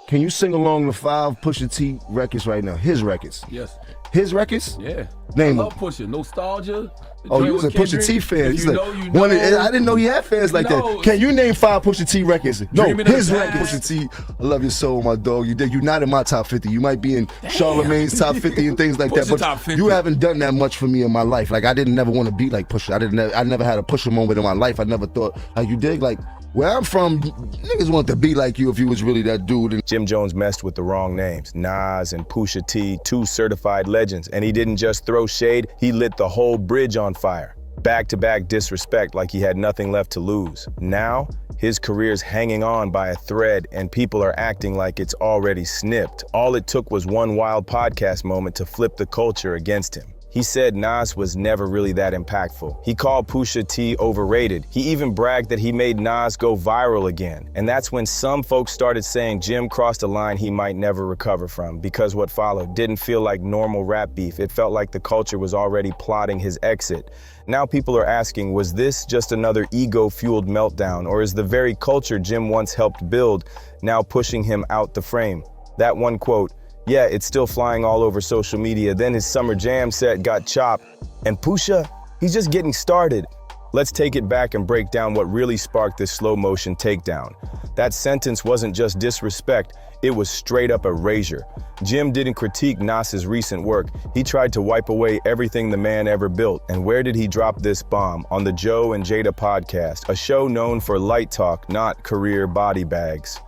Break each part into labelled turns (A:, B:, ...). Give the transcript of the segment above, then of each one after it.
A: Can you sing along the 5 Pusha T records right now? His records.
B: Yes.
A: His records?
B: Yeah.
A: Name
B: I love
A: them.
B: Pusha. Nostalgia.
A: Oh, you was a Pusha T fan.
B: If you know, you know.
A: I didn't know he had fans like that. Can you name 5 Pusha T records? No, his records. Pusha T, I love your soul, my dog. You're not in my top 50. You might be in Charlemagne's top 50 and things like that, but you haven't done that much for me in my life. Like, I didn't never want to be like Pusha. I never had a Pusha moment in my life. I never thought, like, you dig? Like, where I'm from, niggas want to be like you if you was really that dude. And
C: Jim Jones messed with the wrong names. Nas and Pusha T, 2 certified legends. And he didn't just throw shade, he lit the whole bridge on fire. Back-to-back disrespect like he had nothing left to lose. Now, his career's hanging on by a thread and people are acting like it's already snipped. All it took was one wild podcast moment to flip the culture against him. He said Nas was never really that impactful. He called Pusha T overrated. He even bragged that he made Nas go viral again. And that's when some folks started saying Jim crossed a line he might never recover from, because what followed didn't feel like normal rap beef. It felt like the culture was already plotting his exit. Now people are asking, was this just another ego-fueled meltdown, or is the very culture Jim once helped build now pushing him out the frame? That one quote, yeah, it's still flying all over social media. Then his Summer Jam set got chopped. And Pusha, he's just getting started. Let's take it back and break down what really sparked this slow motion takedown. That sentence wasn't just disrespect, it was straight up erasure. Jim didn't critique Nas's recent work. He tried to wipe away everything the man ever built. And where did he drop this bomb? On the Joe and Jada podcast, a show known for light talk, not career body bags.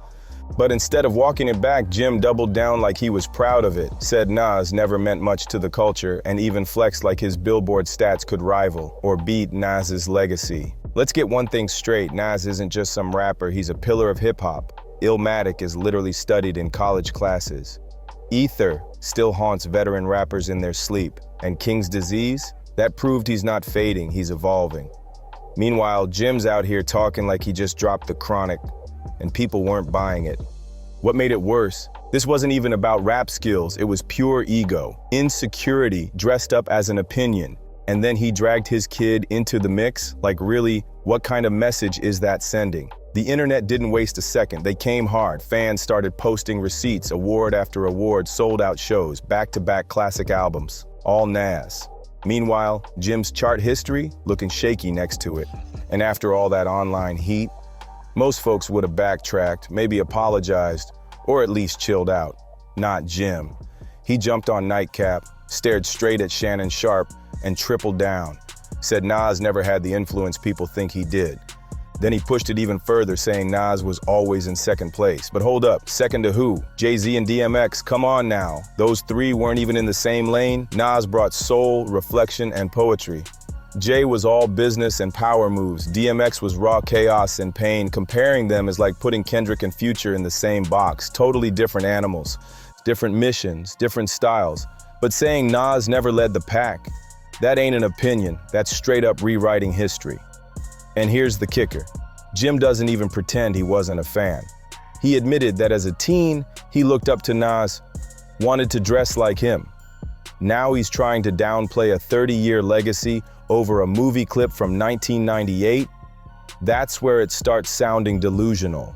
C: But instead of walking it back, Jim doubled down like he was proud of it, said Nas never meant much to the culture, and even flexed like his Billboard stats could rival or beat Nas's legacy. Let's get one thing straight, Nas isn't just some rapper, he's a pillar of hip-hop. Illmatic is literally studied in college classes. Ether still haunts veteran rappers in their sleep. And King's Disease? That proved he's not fading, he's evolving. Meanwhile, Jim's out here talking like he just dropped The Chronic, and people weren't buying it. What made it worse? This wasn't even about rap skills, it was pure ego. Insecurity dressed up as an opinion. And then he dragged his kid into the mix? Like really, what kind of message is that sending? The internet didn't waste a second, they came hard. Fans started posting receipts, award after award, sold out shows, back-to-back classic albums, all Nas. Meanwhile, Jim's chart history looking shaky next to it. And after all that online heat, most folks would have backtracked, maybe apologized, or at least chilled out. Not Jim. He jumped on Nightcap, stared straight at Shannon Sharp, and tripled down. Said Nas never had the influence people think he did. Then he pushed it even further, saying Nas was always in second place. But hold up, second to who? Jay-Z and DMX, come on now. Those 3 weren't even in the same lane. Nas brought soul, reflection, and poetry. Jay was all business and power moves. DMX was raw chaos and pain. Comparing them is like putting Kendrick and Future in the same box. Totally different animals, different missions, different styles. But saying Nas never led the pack, that ain't an opinion. That's straight up rewriting history. And here's the kicker. Jim doesn't even pretend he wasn't a fan. He admitted that as a teen, he looked up to Nas, wanted to dress like him. Now he's trying to downplay a 30-year legacy over a movie clip from 1998, that's where it starts sounding delusional.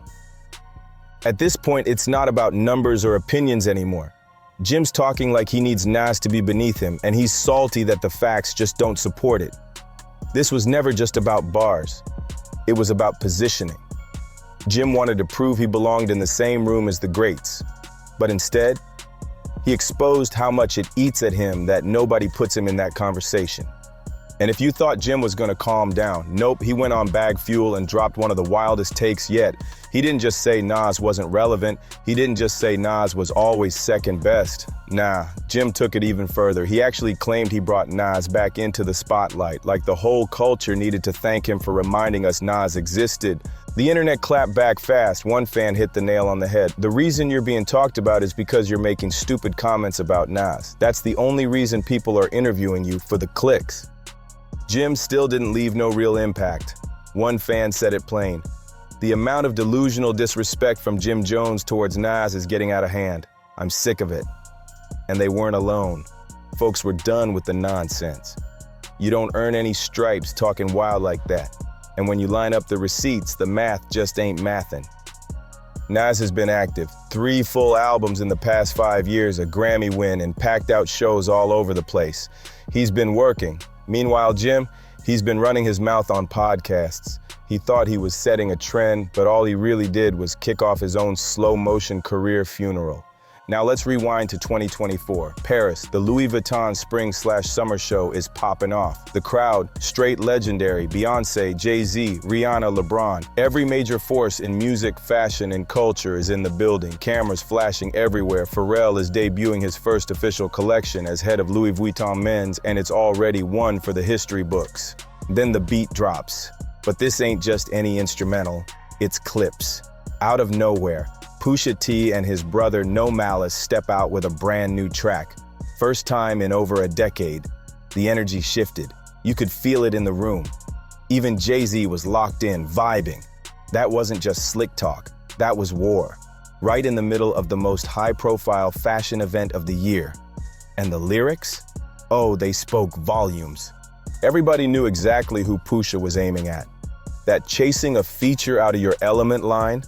C: At this point, it's not about numbers or opinions anymore. Jim's talking like he needs Nas to be beneath him, and he's salty that the facts just don't support it. This was never just about bars. It was about positioning. Jim wanted to prove he belonged in the same room as the greats, but instead, he exposed how much it eats at him that nobody puts him in that conversation. And if you thought Jim was gonna calm down, nope, he went on Bag Fuel and dropped one of the wildest takes yet. He didn't just say Nas wasn't relevant, he didn't just say Nas was always second best. Nah, Jim took it even further. He actually claimed he brought Nas back into the spotlight, like the whole culture needed to thank him for reminding us Nas existed. The internet clapped back fast. One fan hit the nail on the head. The reason you're being talked about is because you're making stupid comments about Nas. That's the only reason people are interviewing you, for the clicks. Jim still didn't leave no real impact. One fan said it plain. The amount of delusional disrespect from Jim Jones towards Nas is getting out of hand. I'm sick of it. And they weren't alone. Folks were done with the nonsense. You don't earn any stripes talking wild like that. And when you line up the receipts, the math just ain't mathin'. Nas has been active. 3 full albums in the past 5 years, a Grammy win, and packed out shows all over the place. He's been working. Meanwhile, Jim, he's been running his mouth on podcasts. He thought he was setting a trend, but all he really did was kick off his own slow-motion career funeral. Now let's rewind to 2024. Paris, the Louis Vuitton spring/summer show is popping off. The crowd, straight legendary, Beyoncé, Jay-Z, Rihanna, LeBron. Every major force in music, fashion, and culture is in the building. Cameras flashing everywhere. Pharrell is debuting his first official collection as head of Louis Vuitton Men's, and it's already one for the history books. Then the beat drops. But this ain't just any instrumental, it's Clips. Out of nowhere, Pusha T and his brother No Malice step out with a brand new track. First time in over a decade. The energy shifted. You could feel it in the room. Even Jay-Z was locked in, vibing. That wasn't just slick talk, that was war. Right in the middle of the most high-profile fashion event of the year. And the lyrics? Oh, they spoke volumes. Everybody knew exactly who Pusha was aiming at. That chasing a feature out of your element line,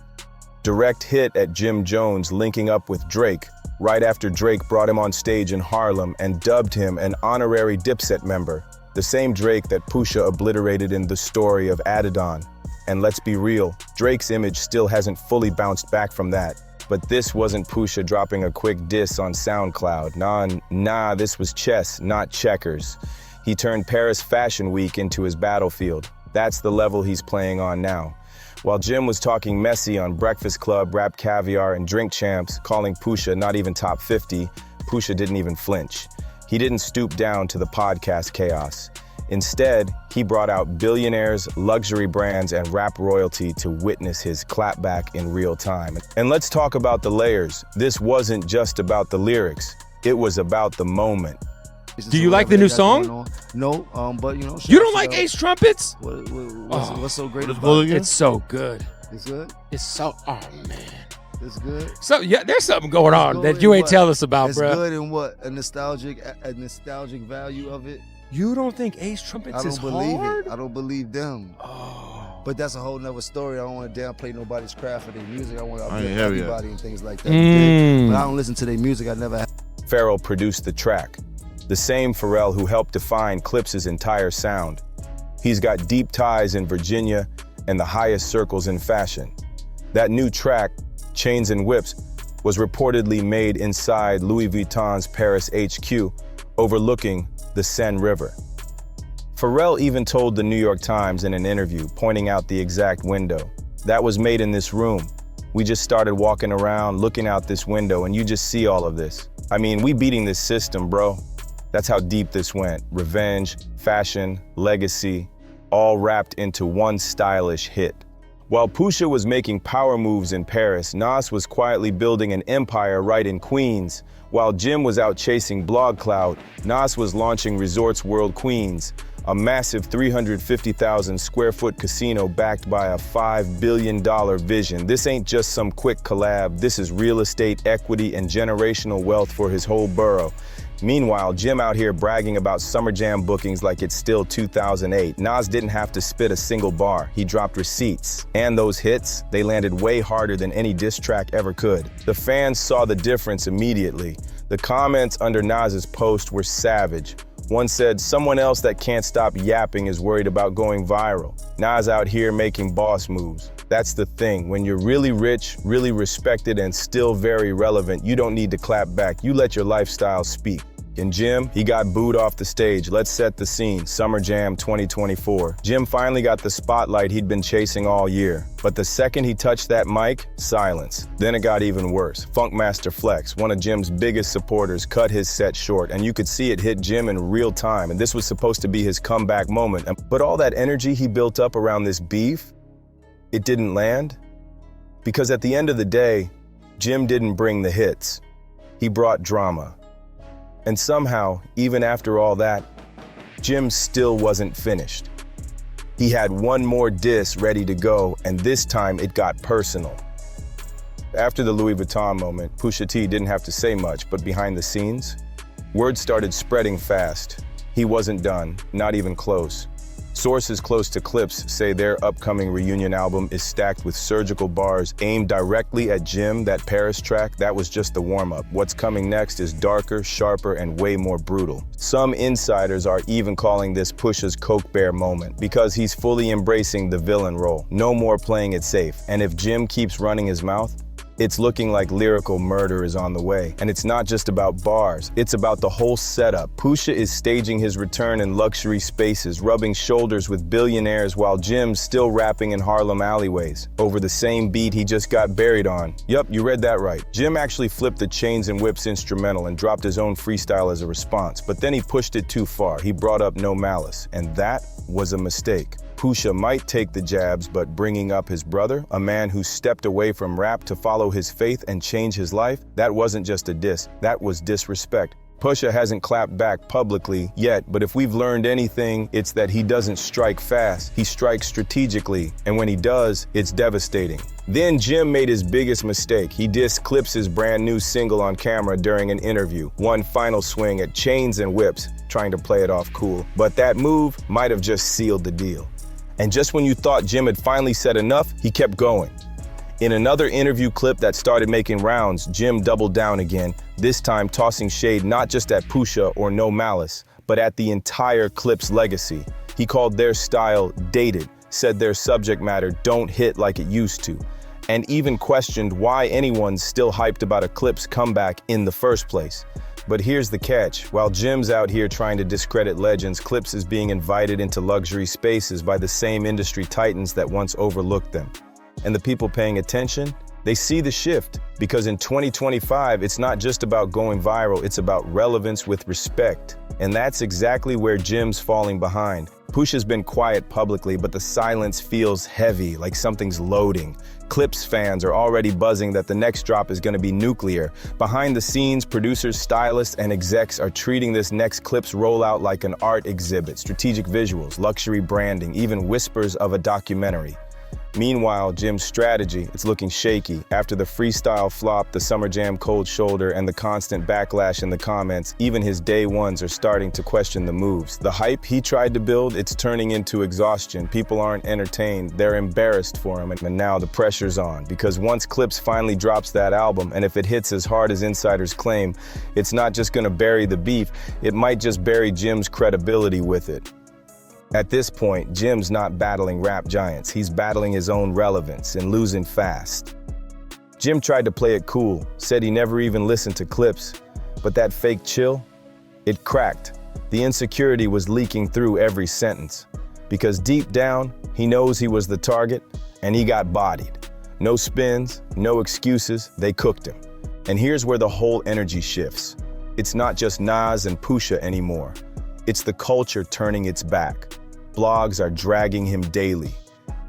C: direct hit at Jim Jones linking up with Drake, right after Drake brought him on stage in Harlem and dubbed him an honorary Dipset member, the same Drake that Pusha obliterated in The Story of Adidon. And let's be real, Drake's image still hasn't fully bounced back from that. But this wasn't Pusha dropping a quick diss on SoundCloud. Nah, this was chess, not checkers. He turned Paris Fashion Week into his battlefield. That's the level he's playing on now. While Jim was talking messy on Breakfast Club, Rap Caviar, and Drink Champs, calling Pusha not even top 50, Pusha didn't even flinch. He didn't stoop down to the podcast chaos. Instead, he brought out billionaires, luxury brands, and rap royalty to witness his clapback in real time. And let's talk about the layers. This wasn't just about the lyrics. It was about the moment.
B: Do you like the new song?
D: No, but you know.
B: You don't like Ace Trumpets?
D: What's so great about it?
B: It's so good.
D: It's good.
B: It's so, oh man.
D: It's good.
B: So yeah, there's something going on that you ain't tell us about, bro.
D: It's good in what? A nostalgic value of it.
B: You don't think Ace Trumpets is hard?
D: I don't believe it. I don't believe them. Oh. But that's a whole nother story. I don't want to downplay nobody's craft or their music. I want to uplift everybody and things like that. But I don't listen to their music. I never have.
C: Pharrell produced the track. The same Pharrell who helped define Clips' entire sound. He's got deep ties in Virginia and the highest circles in fashion. That new track, Chains and Whips, was reportedly made inside Louis Vuitton's Paris HQ, overlooking the Seine River. Pharrell even told the New York Times in an interview, pointing out the exact window. That was made in this room. We just started walking around, looking out this window, and you just see all of this. I mean, we beating this system, bro. That's how deep this went. Revenge, fashion, legacy, all wrapped into one stylish hit. While Pusha was making power moves in Paris, Nas was quietly building an empire right in Queens. While Jim was out chasing blog clout, Nas was launching Resorts World Queens, a massive 350,000 square foot casino backed by a $5 billion vision. This ain't just some quick collab, this is real estate, equity, and generational wealth for his whole borough. Meanwhile, Jim out here bragging about Summer Jam bookings like it's still 2008. Nas didn't have to spit a single bar. He dropped receipts. And those hits, they landed way harder than any diss track ever could. The fans saw the difference immediately. The comments under Nas's post were savage. One said, someone else that can't stop yapping is worried about going viral. Nas out here making boss moves. That's the thing. When you're really rich, really respected, and still very relevant, you don't need to clap back. You let your lifestyle speak. And Jim, he got booed off the stage. Let's set the scene. Summer Jam 2024. Jim finally got the spotlight he'd been chasing all year. But the second he touched that mic, silence. Then it got even worse. Funkmaster Flex, one of Jim's biggest supporters, cut his set short, and you could see it hit Jim in real time, and this was supposed to be his comeback moment. But all that energy he built up around this beef, it didn't land. Because at the end of the day, Jim didn't bring the hits. He brought drama. And somehow, even after all that, Jim still wasn't finished. He had one more diss ready to go, and this time it got personal. After the Louis Vuitton moment, Pusha T didn't have to say much, but behind the scenes, word started spreading fast. He wasn't done, not even close. Sources close to Clips say their upcoming reunion album is stacked with surgical bars aimed directly at Jim. That Paris track, that was just the warm-up. What's coming next is darker, sharper, and way more brutal. Some insiders are even calling this Pusha's Coke Bear moment because he's fully embracing the villain role. No more playing it safe. And if Jim keeps running his mouth, it's looking like lyrical murder is on the way. And it's not just about bars, it's about the whole setup. Pusha is staging his return in luxury spaces, rubbing shoulders with billionaires while Jim's still rapping in Harlem alleyways over the same beat he just got buried on. Yup, you read that right. Jim actually flipped the Chains and Whips instrumental and dropped his own freestyle as a response, but then he pushed it too far. He brought up No Malice, and that was a mistake. Pusha might take the jabs, but bringing up his brother, a man who stepped away from rap to follow his faith and change his life, that wasn't just a diss, that was disrespect. Pusha hasn't clapped back publicly yet, but if we've learned anything, it's that he doesn't strike fast, he strikes strategically, and when he does, it's devastating. Then Jim made his biggest mistake. He dissed Clips' brand new single on camera during an interview. One final swing at Chains and Whips, trying to play it off cool. But that move might have just sealed the deal. And just when you thought Jim had finally said enough, he kept going. In another interview clip that started making rounds, Jim doubled down again, this time tossing shade not just at Pusha or No Malice, but at the entire Clips legacy. He called their style dated, said their subject matter don't hit like it used to, and even questioned why anyone's still hyped about a Clips comeback in the first place. But here's the catch. While Jim's out here trying to discredit legends, Clips is being invited into luxury spaces by the same industry titans that once overlooked them. And the people paying attention, they see the shift. Because in 2025, it's not just about going viral, it's about relevance with respect. And that's exactly where Jim's falling behind. Pusha's been quiet publicly, but the silence feels heavy, like something's loading. Clips fans are already buzzing that the next drop is going to be nuclear. Behind the scenes, producers, stylists, and execs are treating this next Clips rollout like an art exhibit. Strategic visuals, luxury branding, even whispers of a documentary. Meanwhile, Jim's strategy, it's looking shaky. After the freestyle flop, the Summer Jam cold shoulder, and the constant backlash in the comments, even his day ones are starting to question the moves. The hype he tried to build, it's turning into exhaustion. People aren't entertained, they're embarrassed for him, and now the pressure's on. Because once Clips finally drops that album, and if it hits as hard as insiders claim, it's not just gonna bury the beef, it might just bury Jim's credibility with it. At this point, Jim's not battling rap giants, he's battling his own relevance and losing fast. Jim tried to play it cool, said he never even listened to Clips, but that fake chill, it cracked. The insecurity was leaking through every sentence. Because deep down, he knows he was the target, and he got bodied. No spins, no excuses, they cooked him. And here's where the whole energy shifts. It's not just Nas and Pusha anymore. It's the culture turning its back. Blogs are dragging him daily.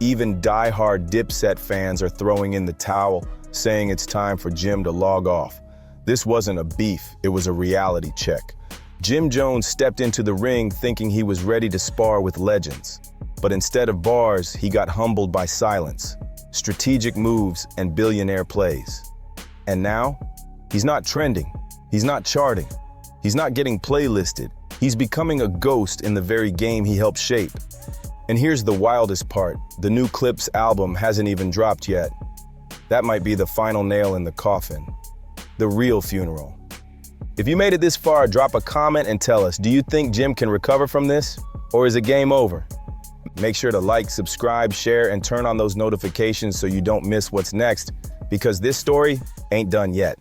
C: Even die-hard Dipset fans are throwing in the towel, saying it's time for Jim to log off. This wasn't a beef, it was a reality check. Jim Jones stepped into the ring thinking he was ready to spar with legends. But instead of bars, he got humbled by silence, strategic moves, and billionaire plays. And now, he's not trending, he's not charting, he's not getting playlisted. He's becoming a ghost in the very game he helped shape. And here's the wildest part. The new Clips album hasn't even dropped yet. That might be the final nail in the coffin. The real funeral. If you made it this far, drop a comment and tell us, do you think Jim can recover from this? Or is it game over? Make sure to like, subscribe, share, and turn on those notifications so you don't miss what's next, because this story ain't done yet.